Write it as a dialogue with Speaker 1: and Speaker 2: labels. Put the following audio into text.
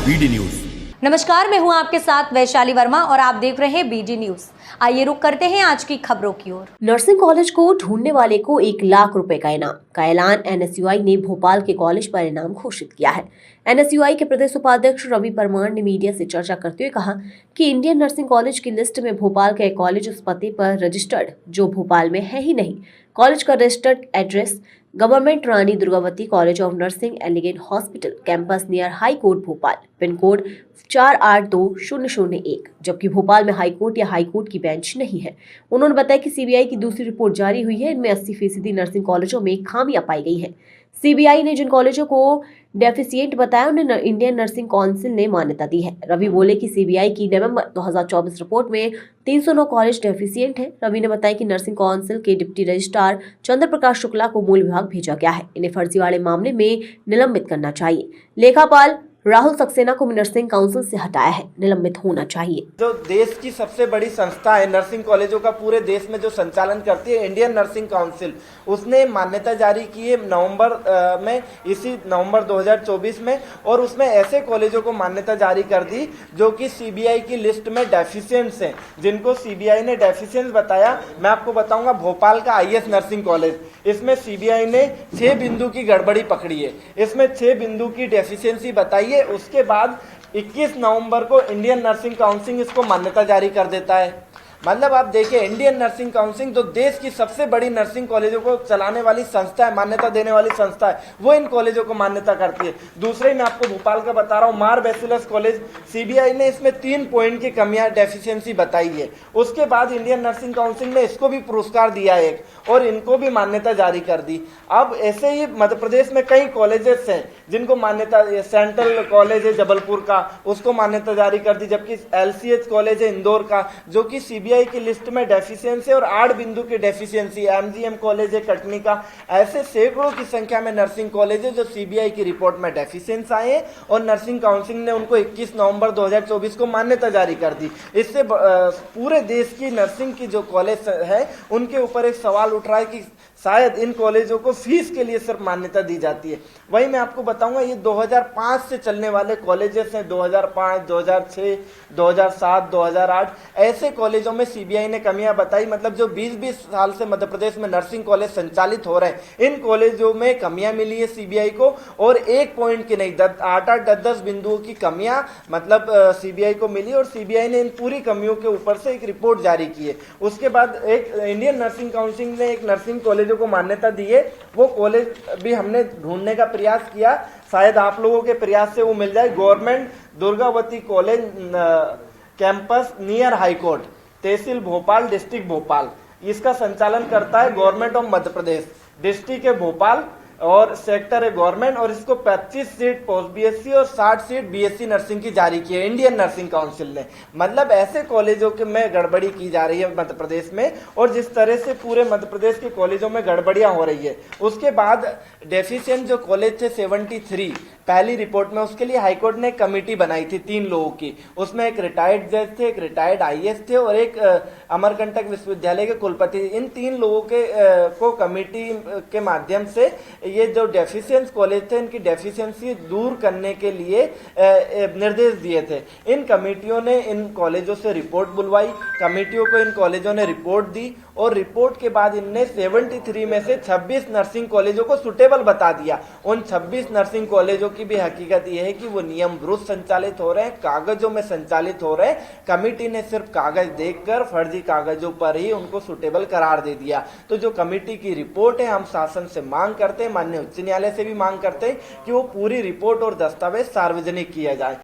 Speaker 1: BD news.
Speaker 2: नमस्कार, मैं हूं आपके साथ वैशाली वर्मा और आप देख रहे हैं बीडी न्यूज। आइए रुक करते हैं आज की खबरों की ओर।
Speaker 3: नर्सिंग कॉलेज को ढूंढने वाले को 1 लाख रुपए का इनाम का ऐलान एनएसयूआई ने भोपाल के कॉलेज पर इनाम घोषित किया है। एनएसयूआई के प्रदेश उपाध्यक्ष रवि परमार ने मीडिया से चर्चा करते हुए कहा कि इंडियन नर्सिंग कॉलेज की लिस्ट में भोपाल का एक कॉलेज उस पते पर रजिस्टर्ड जो भोपाल में है ही नहीं। कॉलेज का registered address government Rani Durgavati college of nursing elegant hospital campus near high court Bhopal, pin code 482001, जबकि भोपाल में हाई कोर्ट या हाई कोर्ट की बेंच नहीं है। उन्होंने बताया कि सीबीआई की दूसरी रिपोर्ट जारी हुई है। इनमें 80% नर्सिंग कॉलेजों में खामियां पाई गई हैं। सीबीआई ने जिन कॉलेजों को डेफिशिएंट बताया उन्हें इंडियन नर्सिंग काउंसिल ने मान्यता दी है। रवि बोले कि सीबीआई की नवंबर 2024 रिपोर्ट में 309 कॉलेज डेफिशिएंट हैं। रवि ने बताया कि नर्सिंग काउंसिल के डिप्टी रजिस्ट्रार चंद्र प्रकाश शुक्ला को मूल विभाग भेजा गया है। इन्हें फर्जीवाड़े मामले में निलंबित करना चाहिए। लेखापाल राहुल सक्सेना को नर्सिंग काउंसिल से हटाया है, निलंबित होना चाहिए।
Speaker 4: जो देश की सबसे बड़ी संस्था है नर्सिंग कॉलेजों का पूरे देश में जो संचालन करती है, इंडियन नर्सिंग काउंसिल, उसने मान्यता जारी की है इसी नवंबर 2024 में, और उसमें ऐसे कॉलेजों को मान्यता जारी कर दी जो कि सीबीआई की लिस्ट में डेफिशिएंट्स हैं, जिनको सीबीआई ने डेफिशिएंट्स बताया। मैं आपको बताऊंगा, भोपाल का आईएस नर्सिंग कॉलेज, इसमें सीबीआई ने 6 बिंदु की गड़बड़ी पकड़ी है। इसमें 6 बिंदु की डेफिशिएंसी बताई है। उसके बाद 21 नवंबर को इंडियन नर्सिंग काउंसिल इसको मान्यता जारी कर देता है। मतलब आप देखिए, इंडियन नर्सिंग काउंसिल जो देश की सबसे बड़ी नर्सिंग कॉलेजों को चलाने वाली संस्था है, मान्यता देने वाली संस्था है, वो इन कॉलेजों को मान्यता करती है। दूसरे मैं आपको भोपाल का बता रहा हूँ, मार बैसिलस कॉलेज, सीबीआई ने इसमें 3 पॉइंट की कमियां डेफिशिएंसी बताई है। उसके बाद इंडियन नर्सिंग काउंसिल ने इसको भी पुरस्कार दिया एक, और इनको भी मान्यता जारी कर दी। अब ऐसे ही मध्य प्रदेश में कई कॉलेजेस हैं जिनको मान्यता, सेंट्रल कॉलेज है जबलपुर का, उसको मान्यता जारी कर दी, जबकि एलसीएच कॉलेज है इंदौर का जो कि सीबीआई की लिस्ट में डेफिशिएंसी और 8 बिंदु की डेफिशिएंसी, एमजीएम कॉलेज है कटनी का। ऐसे सैकड़ों की संख्या में नर्सिंग कॉलेज है जो सीबीआई की रिपोर्ट में डेफिशिएंसी आए हैं, और नर्सिंग काउंसिल ने उनको 21 नवंबर 2024 को मान्यता जारी कर दी। इससे पूरे देश की नर्सिंग की जो कॉलेज है उनके ऊपर एक सवाल उठ रहा है कि शायद इन कॉलेजों को फीस के लिए सिर्फ मान्यता दी जाती है। वही मैं आपको बताऊंगा, ये 2005 से चलने वाले कॉलेजेस हैं। 2005, 2006, 2007, 2008 ऐसे कॉलेजों में सीबीआई ने कमियां बताई। मतलब जो 20-20 साल से मध्य प्रदेश में नर्सिंग कॉलेज संचालित हो रहे हैं, इन कॉलेजों में कमियां मिली है सीबीआई को, और 1 पॉइंट की नहीं, 8-8, 10-10 बिंदुओं की कमियां मतलब सीबीआई को मिली, और सीबीआई ने इन पूरी कमियों के ऊपर से एक रिपोर्ट जारी की है। उसके बाद एक इंडियन नर्सिंग काउंसिल ने एक नर्सिंग कॉलेजों को मान्यता दी है। वो कॉलेज भी हमने ढूंढने का प्रयास किया, शायद आप लोगों के प्रयास से वो मिल जाए। Government Durgavati college campus near high court, तहसील भोपाल, डिस्ट्रिक्ट भोपाल, इसका संचालन करता है government of Madhya Pradesh. District है भोपाल और सेक्टर है गवर्नमेंट, और इसको 25 सीट पोस्ट बीएससी और 60 सीट बीएससी नर्सिंग की जारी की है इंडियन नर्सिंग काउंसिल ने। मतलब ऐसे कॉलेजों के में गड़बड़ी की जा रही है मध्य प्रदेश में, और जिस तरह से पूरे मध्य प्रदेश के कॉलेजों में गड़बड़ियां हो रही है। उसके बाद डेफिशिएंट जो कॉलेज थे 73 पहली रिपोर्ट में, उसके लिए हाईकोर्ट ने एक कमेटी बनाई थी 3 लोगों की। उसमें एक रिटायर्ड जज थे, एक रिटायर्ड आईएएस थे, और एक अमरकंटक विश्वविद्यालय के कुलपति। इन 3 लोगों के को कमेटी के माध्यम से ये जो डेफिशिएंट कॉलेज थे इनकी डेफिशिएंसी दूर करने के लिए निर्देश दिए थे। इन कमेटियों ने इन कॉलेजों से रिपोर्ट बुलवाई, कमेटियों को इन कॉलेजों ने रिपोर्ट दी, और रिपोर्ट के बाद इनने 73 में से 26 नर्सिंग कॉलेजों को सुटेबल बता दिया। उन 26 नर्सिंग कॉलेजों की भी हकीकत यह है कि वो नियम विरुद्ध संचालित हो रहे हैं, कागजों में संचालित हो रहे हैं। कमेटी ने सिर्फ कागज देखकर फर्जी कागजों पर ही उनको सुटेबल करार दे दिया। तो जो कमेटी की रिपोर्ट है, हम शासन से मांग करते हैं, माननीय उच्च न्यायालय से भी मांग करते हैं कि वो पूरी रिपोर्ट और दस्तावेज सार्वजनिक किया जाए।